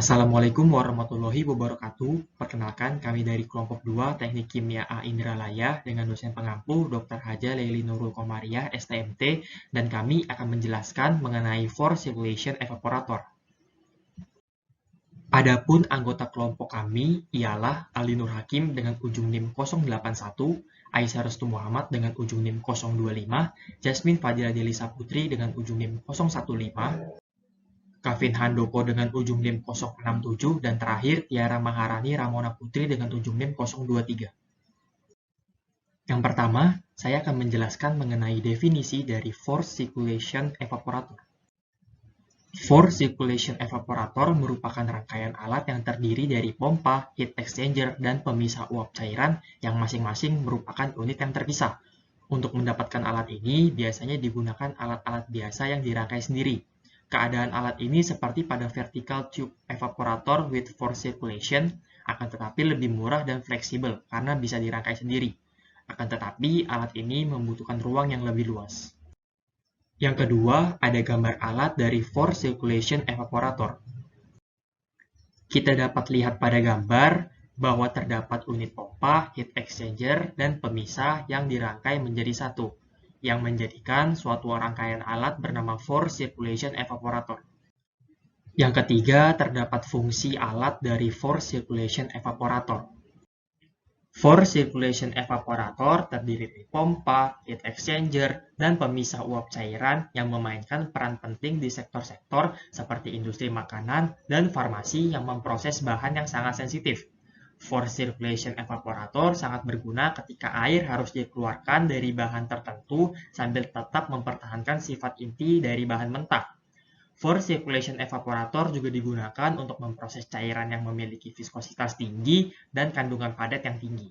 Assalamualaikum warahmatullahi wabarakatuh. Perkenalkan, kami dari kelompok 2 Teknik Kimia A Indralaya dengan dosen pengampu Dr. Haja Leili Nurul Komariah, STMT, dan kami akan menjelaskan mengenai force circulation evaporator. Adapun anggota kelompok kami ialah Ali Nur Hakim dengan ujung NIM 081, Aisyah Restu Muhammad dengan ujung NIM 025, Jasmine Fadila Delisa Putri dengan ujung NIM 015, Kavin Handoko dengan ujung NIM 067, dan terakhir Tiara Maharani Ramona Putri dengan ujung NIM 023. Yang pertama, saya akan menjelaskan mengenai definisi dari force circulation evaporator. Force circulation evaporator merupakan rangkaian alat yang terdiri dari pompa, heat exchanger, dan pemisah uap cairan yang masing-masing merupakan unit yang terpisah. Untuk mendapatkan alat ini, biasanya digunakan alat-alat biasa yang dirangkai sendiri. Keadaan alat ini seperti pada vertical tube evaporator with force circulation, akan tetapi lebih murah dan fleksibel karena bisa dirangkai sendiri. Akan tetapi, alat ini membutuhkan ruang yang lebih luas. Yang kedua, ada gambar alat dari force circulation evaporator. Kita dapat lihat pada gambar bahwa terdapat unit pompa, heat exchanger, dan pemisah yang dirangkai menjadi satu, yang menjadikan suatu rangkaian alat bernama force circulation evaporator. Yang ketiga, terdapat fungsi alat dari force circulation evaporator. Force circulation evaporator terdiri dari pompa, heat exchanger, dan pemisah uap cairan yang memainkan peran penting di sektor-sektor seperti industri makanan dan farmasi yang memproses bahan yang sangat sensitif. Force circulation evaporator sangat berguna ketika air harus dikeluarkan dari bahan tertentu sambil tetap mempertahankan sifat inti dari bahan mentah. Force circulation evaporator juga digunakan untuk memproses cairan yang memiliki viskositas tinggi dan kandungan padat yang tinggi.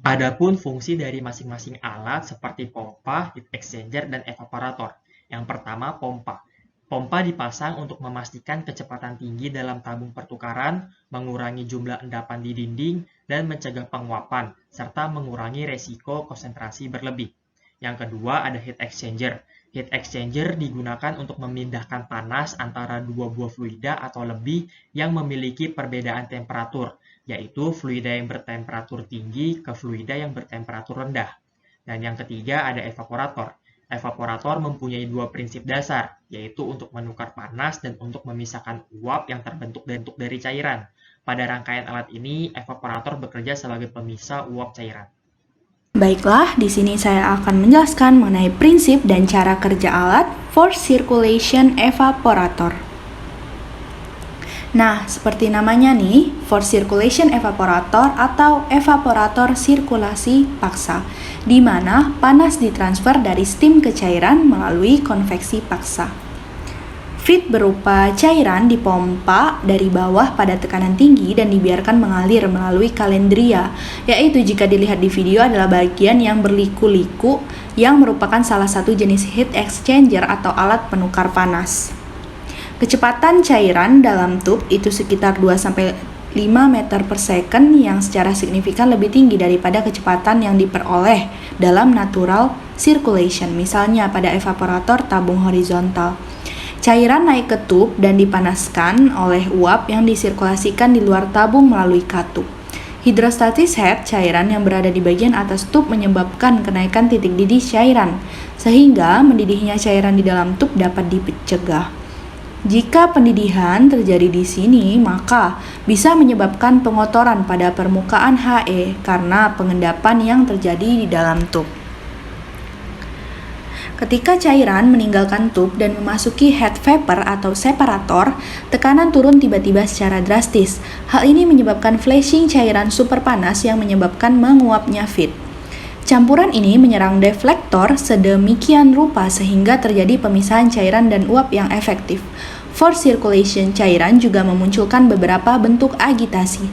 Adapun fungsi dari masing-masing alat seperti pompa, heat exchanger, dan evaporator. Yang pertama, pompa. Pompa dipasang untuk memastikan kecepatan tinggi dalam tabung pertukaran, mengurangi jumlah endapan di dinding, dan mencegah penguapan, serta mengurangi resiko konsentrasi berlebih. Yang kedua ada heat exchanger. Heat exchanger digunakan untuk memindahkan panas antara dua buah fluida atau lebih yang memiliki perbedaan temperatur, yaitu fluida yang bertemperatur tinggi ke fluida yang bertemperatur rendah. Dan yang ketiga ada evaporator. Evaporator mempunyai dua prinsip dasar, yaitu untuk menukar panas dan untuk memisahkan uap yang terbentuk dari cairan. Pada rangkaian alat ini, evaporator bekerja sebagai pemisah uap cairan. Baiklah, di sini saya akan menjelaskan mengenai prinsip dan cara kerja alat force circulation evaporator. Nah, seperti namanya nih, force circulation evaporator atau evaporator sirkulasi paksa, di mana panas ditransfer dari steam ke cairan melalui konveksi paksa. Feed berupa cairan dipompa dari bawah pada tekanan tinggi dan dibiarkan mengalir melalui kalendria, yaitu jika dilihat di video adalah bagian yang berliku-liku yang merupakan salah satu jenis heat exchanger atau alat penukar panas. Kecepatan cairan dalam tub itu sekitar 2-5 meter per second yang secara signifikan lebih tinggi daripada kecepatan yang diperoleh dalam natural circulation, misalnya pada evaporator tabung horizontal. Cairan naik ke tub dan dipanaskan oleh uap yang disirkulasikan di luar tabung melalui katup. Hydrostatic head cairan yang berada di bagian atas tub menyebabkan kenaikan titik didih cairan, sehingga mendidihnya cairan di dalam tub dapat dicegah. Jika pendidihan terjadi di sini, maka bisa menyebabkan pengotoran pada permukaan HE karena pengendapan yang terjadi di dalam tub. Ketika cairan meninggalkan tub dan memasuki head vapor atau separator, tekanan turun tiba-tiba secara drastis. Hal ini menyebabkan flashing cairan super panas yang menyebabkan menguapnya feed. Campuran ini menyerang deflektor sedemikian rupa sehingga terjadi pemisahan cairan dan uap yang efektif. Force circulation cairan juga memunculkan beberapa bentuk agitasi.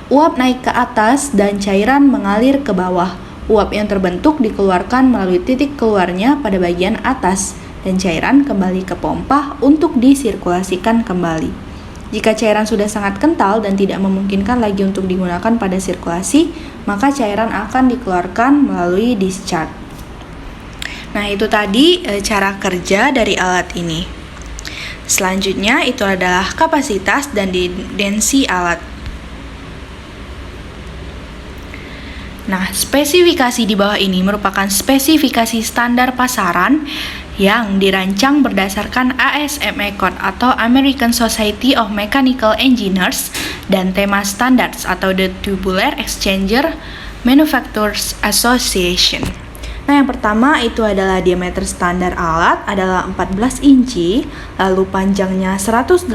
Uap naik ke atas dan cairan mengalir ke bawah. Uap yang terbentuk dikeluarkan melalui titik keluarnya pada bagian atas dan cairan kembali ke pompa untuk disirkulasikan kembali. Jika cairan sudah sangat kental dan tidak memungkinkan lagi untuk digunakan pada sirkulasi, maka cairan akan dikeluarkan melalui discharge. Nah, itu tadi cara kerja dari alat ini. Selanjutnya itu adalah kapasitas dan dimensi alat. Nah, spesifikasi di bawah ini merupakan spesifikasi standar pasaran yang dirancang berdasarkan ASME Code atau American Society of Mechanical Engineers dan tema standards atau the Tubular Exchanger Manufacturers Association. Nah, yang pertama itu adalah diameter standar alat adalah 14 inci, lalu panjangnya 180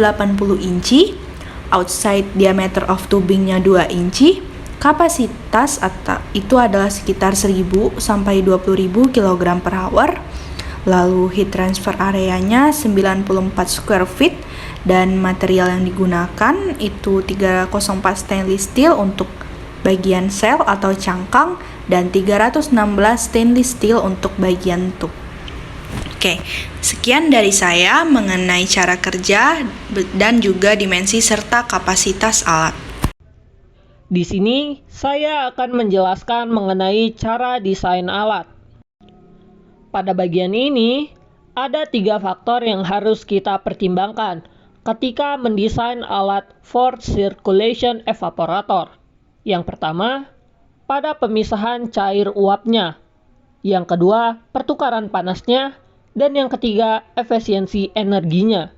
inci, outside diameter of tubingnya 2 inci, kapasitas atau itu adalah sekitar 1000 sampai 20.000 kg per hour. Lalu heat transfer areanya 94 square feet dan material yang digunakan itu 304 stainless steel untuk bagian sel atau cangkang dan 316 stainless steel untuk bagian tub. Oke, sekian dari saya mengenai cara kerja dan juga dimensi serta kapasitas alat. Di sini saya akan menjelaskan mengenai cara desain alat. Pada bagian ini, ada 3 faktor yang harus kita pertimbangkan ketika mendesain alat forced circulation evaporator. Yang pertama, pada pemisahan cair uapnya. Yang kedua, pertukaran panasnya. Dan yang ketiga, efisiensi energinya.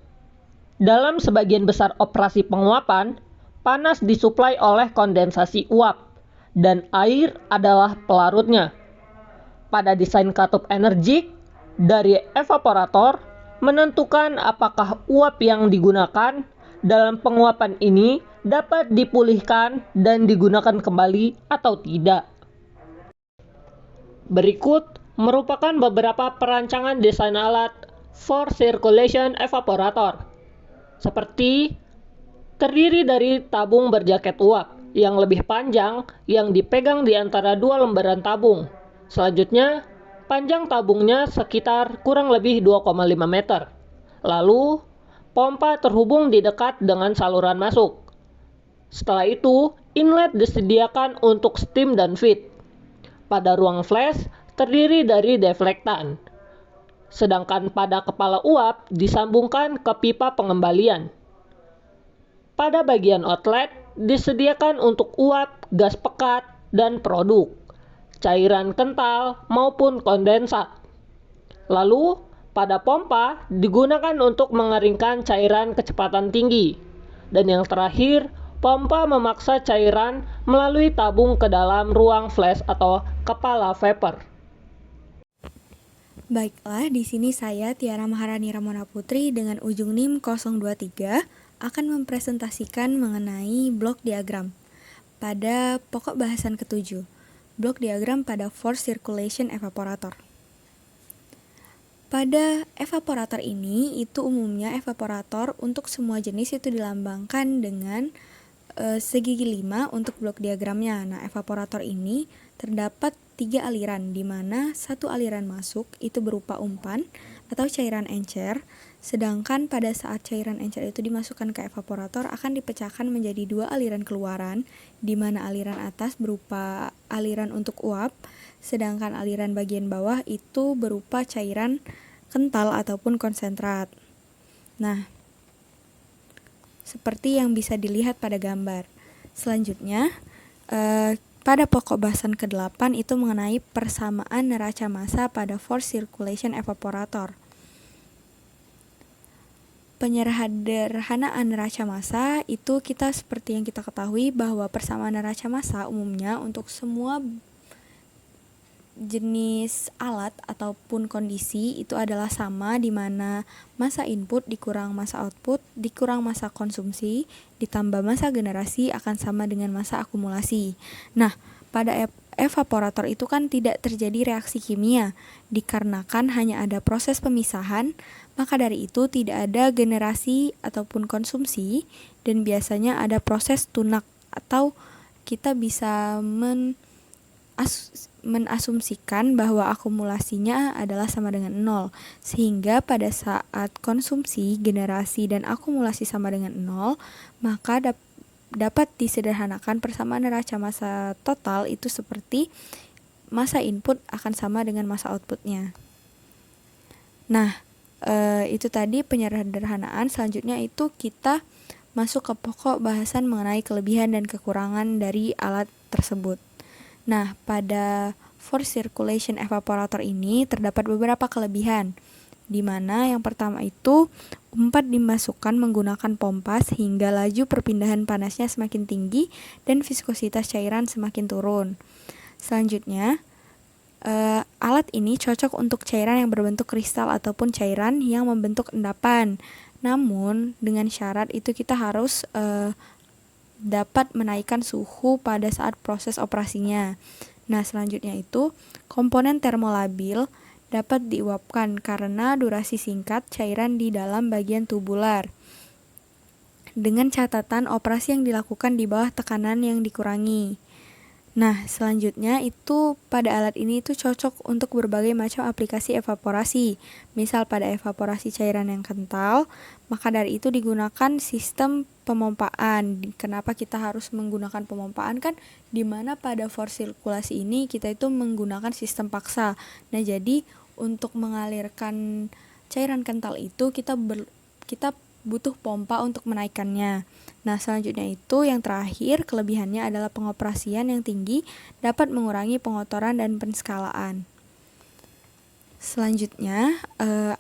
Dalam sebagian besar operasi penguapan, panas disuplai oleh kondensasi uap, dan air adalah pelarutnya. Pada desain katup energik dari evaporator, menentukan apakah uap yang digunakan dalam penguapan ini dapat dipulihkan dan digunakan kembali atau tidak. Berikut merupakan beberapa perancangan desain alat forced circulation evaporator, seperti terdiri dari tabung berjaket uap yang lebih panjang yang dipegang di antara 2 lembaran tabung. Selanjutnya, panjang tabungnya sekitar kurang lebih 2,5 meter. Lalu, pompa terhubung di dekat dengan saluran masuk. Setelah itu, inlet disediakan untuk steam dan feed. Pada ruang flash, terdiri dari deflektan. Sedangkan pada kepala uap disambungkan ke pipa pengembalian. Pada bagian outlet, disediakan untuk uap, gas pekat, dan produk, cairan kental maupun kondensat. Lalu, pada pompa digunakan untuk mengeringkan cairan kecepatan tinggi. Dan yang terakhir, pompa memaksa cairan melalui tabung ke dalam ruang flash atau kepala vapor. Baiklah, di sini saya Tiara Maharani Ramona Putri dengan ujung NIM 023 akan mempresentasikan mengenai blok diagram pada pokok bahasan ke-7. Blok diagram pada forced circulation evaporator. Pada evaporator ini, itu umumnya evaporator untuk semua jenis itu dilambangkan dengan segigi 5 untuk blok diagramnya. Nah, evaporator ini terdapat 3 aliran, di mana satu aliran masuk itu berupa umpan atau cairan encer, sedangkan pada saat cairan encer itu dimasukkan ke evaporator akan dipecahkan menjadi 2 aliran keluaran, di mana aliran atas berupa aliran untuk uap, sedangkan aliran bagian bawah itu berupa cairan kental ataupun konsentrat. Nah, seperti yang bisa dilihat pada gambar. Selanjutnya, pada pokok bahasan ke-8 itu mengenai persamaan neraca massa pada forced circulation evaporator. Penyederhanaan neraca massa itu kita seperti yang kita ketahui bahwa persamaan neraca massa umumnya untuk semua jenis alat ataupun kondisi itu adalah sama, di mana massa input dikurang massa output dikurang massa konsumsi ditambah massa generasi akan sama dengan massa akumulasi. Nah, pada evaporator itu kan tidak terjadi reaksi kimia dikarenakan hanya ada proses pemisahan, maka dari itu tidak ada generasi ataupun konsumsi dan biasanya ada proses tunak atau kita bisa menasumsikan bahwa akumulasinya adalah sama dengan 0, sehingga pada saat konsumsi, generasi, dan akumulasi sama dengan 0, maka dapat disederhanakan persamaan neraca massa total itu seperti massa input akan sama dengan massa outputnya. Nah, Itu tadi penyederhanaan. Selanjutnya itu kita masuk ke pokok bahasan mengenai kelebihan dan kekurangan dari alat tersebut. Nah, pada force circulation evaporator ini terdapat beberapa kelebihan, di mana yang pertama itu umpat dimasukkan menggunakan pompa sehingga laju perpindahan panasnya semakin tinggi dan viskositas cairan semakin turun. Selanjutnya, alat ini cocok untuk cairan yang berbentuk kristal ataupun cairan yang membentuk endapan. Namun, dengan syarat itu kita harus dapat menaikkan suhu pada saat proses operasinya. Nah, selanjutnya itu komponen termolabil dapat diuapkan karena durasi singkat cairan di dalam bagian tubular. Dengan catatan operasi yang dilakukan di bawah tekanan yang dikurangi. Nah, selanjutnya itu pada alat ini itu cocok untuk berbagai macam aplikasi evaporasi. Misal pada evaporasi cairan yang kental, maka dari itu digunakan sistem pemompaan. Kenapa kita harus menggunakan pemompaan? Kan dimana pada force sirkulasi ini kita itu menggunakan sistem paksa. Nah, jadi untuk mengalirkan cairan kental itu kita butuh pompa untuk menaikkannya. Nah, selanjutnya itu yang terakhir kelebihannya adalah pengoperasian yang tinggi dapat mengurangi pengotoran dan penskalaan. Selanjutnya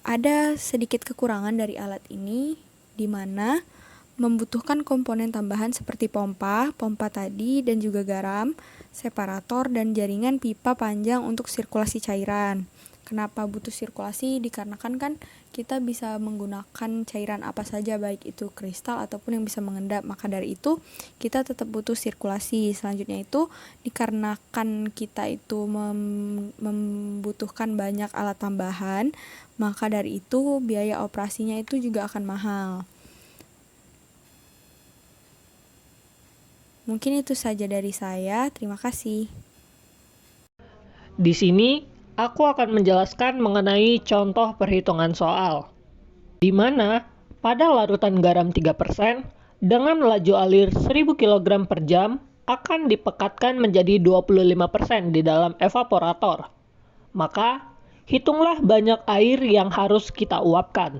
ada sedikit kekurangan dari alat ini, di mana membutuhkan komponen tambahan seperti pompa tadi dan juga garam, separator dan jaringan pipa panjang untuk sirkulasi cairan. Kenapa butuh sirkulasi? Dikarenakan kan kita bisa menggunakan cairan apa saja, baik itu kristal ataupun yang bisa mengendap. Maka dari itu kita tetap butuh sirkulasi. Selanjutnya itu dikarenakan kita itu membutuhkan banyak alat tambahan, maka dari itu biaya operasinya itu juga akan mahal. Mungkin itu saja dari saya. Terima kasih. Di sini aku akan menjelaskan mengenai contoh perhitungan soal, di mana pada larutan garam 3% dengan laju alir 1000 kg per jam akan dipekatkan menjadi 25% di dalam evaporator. Maka, hitunglah banyak air yang harus kita uapkan.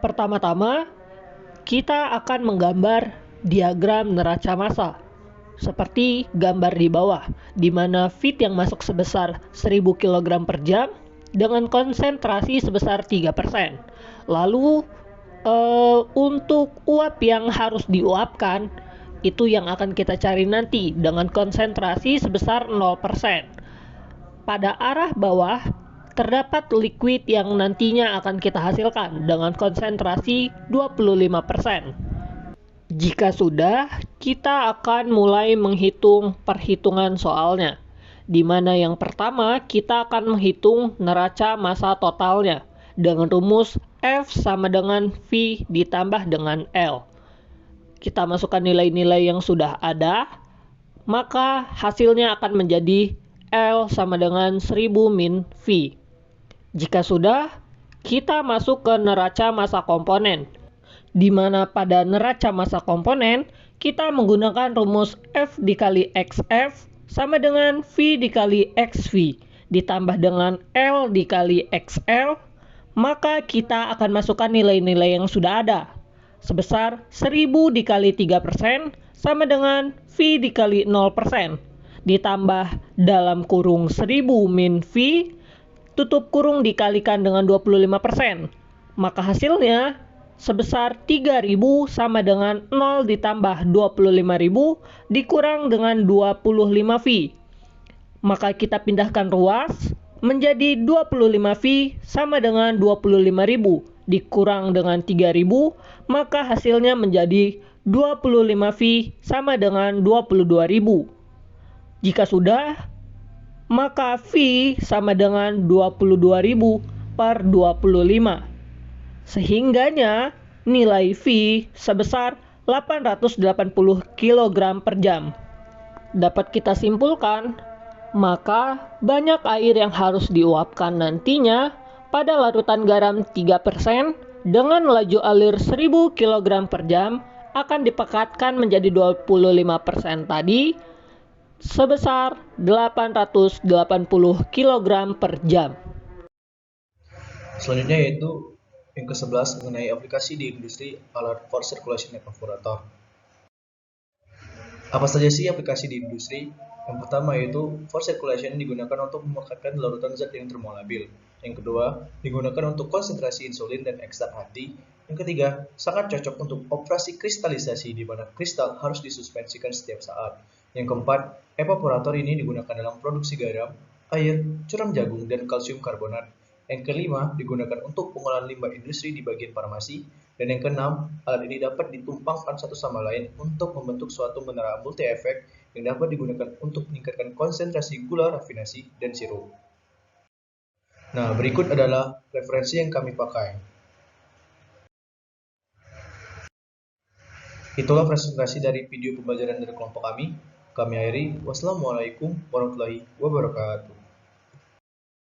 Pertama-tama, kita akan menggambar diagram neraca massa. Seperti gambar di bawah, di mana feed yang masuk sebesar 1000 kg per jam dengan konsentrasi sebesar 3%. Lalu untuk uap yang harus diuapkan, itu yang akan kita cari nanti dengan konsentrasi sebesar 0%. Pada arah bawah, terdapat liquid yang nantinya akan kita hasilkan dengan konsentrasi 25%. Jika sudah, kita akan mulai menghitung perhitungan soalnya, di mana yang pertama kita akan menghitung neraca massa totalnya dengan rumus F sama dengan V ditambah dengan L. Kita masukkan nilai-nilai yang sudah ada, maka hasilnya akan menjadi L sama dengan 1000 min V. Jika sudah, kita masuk ke neraca massa komponen, di mana pada neraca massa komponen kita menggunakan rumus F dikali XF sama dengan V dikali XV ditambah dengan L dikali XL, maka kita akan masukkan nilai-nilai yang sudah ada sebesar 1000 dikali 3% sama dengan V dikali 0% ditambah dalam kurung 1000 min V tutup kurung dikalikan dengan 25%, maka hasilnya sebesar 3000 sama dengan 0 ditambah 25.000 dikurang dengan 25V. Maka kita pindahkan ruas menjadi 25V sama dengan 25.000 dikurang dengan 3000, maka hasilnya menjadi 25V sama dengan 22.000. Jika sudah, maka V sama dengan 22.000 per 25. Sehingganya nilai V sebesar 880 kg per jam. Dapat kita simpulkan, maka banyak air yang harus diuapkan nantinya pada larutan garam 3% dengan laju alir 1000 kg per jam akan dipekatkan menjadi 25% tadi sebesar 880 kg per jam. Selanjutnya yaitu Yang ke-11 mengenai aplikasi di industri alat for circulation evaporator. Apa saja sih aplikasi di industri? Yang pertama yaitu for circulation digunakan untuk memekatkan larutan zat yang termolabil. Yang kedua, digunakan untuk konsentrasi insulin dan ekstrak hati. Yang ketiga, sangat cocok untuk operasi kristalisasi di mana kristal harus disuspensikan setiap saat. Yang keempat, evaporator ini digunakan dalam produksi garam, air, curam jagung, dan kalsium karbonat. Yang kelima, digunakan untuk pengolahan limbah industri di bagian farmasi. Dan yang keenam, alat ini dapat ditumpangkan satu sama lain untuk membentuk suatu menara multi-efek yang dapat digunakan untuk meningkatkan konsentrasi gula rafinasi dan sirup. Nah, berikut adalah referensi yang kami pakai. Itulah presentasi dari video pembelajaran dari kelompok kami. Kami akhiri. Wassalamualaikum warahmatullahi wabarakatuh.